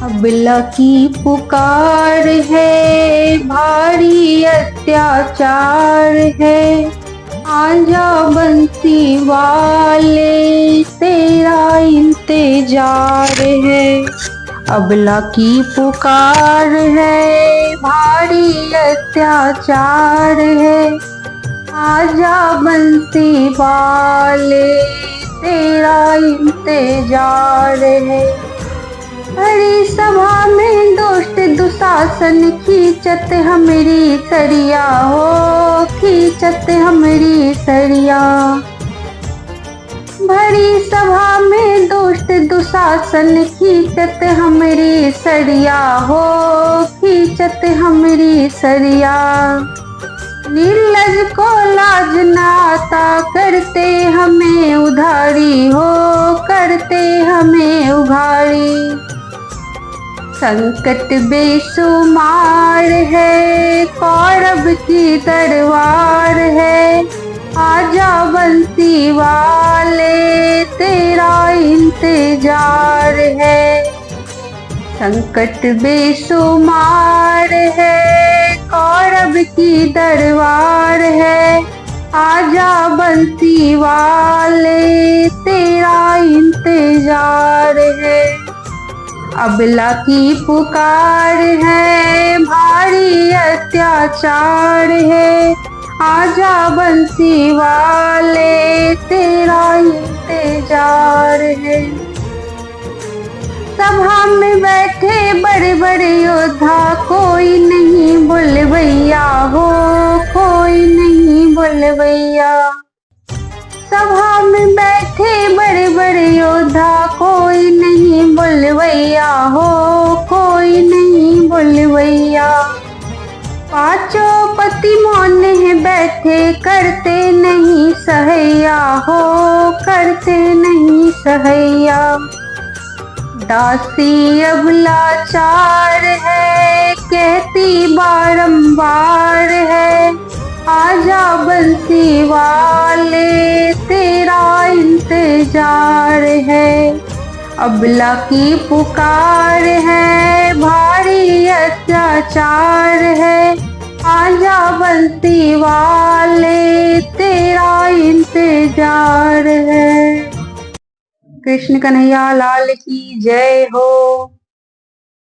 अबला की पुकार है, भारी अत्याचार है। आजा बंसी वाले, तेरा इंतजार है। अबला की पुकार है, भारी अत्याचार है। आजा बंसी वाले, तेरा इंतजार है। हरी सभा में दुष्ट दुशासन खींचत हमारी सरिया हो, खींचत हमारी सरिया। भरी सभा में दुष्ट दुशासन खींचत हमारी सरिया हो, खींचत हमारी सरिया। निर्लज को लाज ना आता, करते हमें उधारी हो, करते हमें उधारी। संकट बेशुमार है, कौरव की तलवार है। आजा बंसी वाले, तेरा इंतजार है। संकट बेशुमार है, कौरव की दरबार है। आजा बंसी वाले, तेरा इंतजार है। अबला की पुकार है, भारी अत्याचार है। आजा बंसी वाले, तेरा इंतजार है। सभा में बैठे बड़े बड़े योद्धा, कोई नहीं बुलवैया हो, कोई नहीं बुलवैया। सभा में बैठे बड़े बड़े योद्धा, कोई नहीं बुलवैया हो, कोई नहीं बुलवैया। पांचों पति मौन है बैठे, करते नहीं सहैया हो, करते नहीं सहैया। दासी अबलाचार है, कहती बारंबार है। आजा बंसी वाले, तेरा इंतजार है। अबला की पुकार है, भारी अत्याचार है। आजा बंसी वाले, तेरा इंतजार है। कृष्ण कन्हैया लाल की जय हो।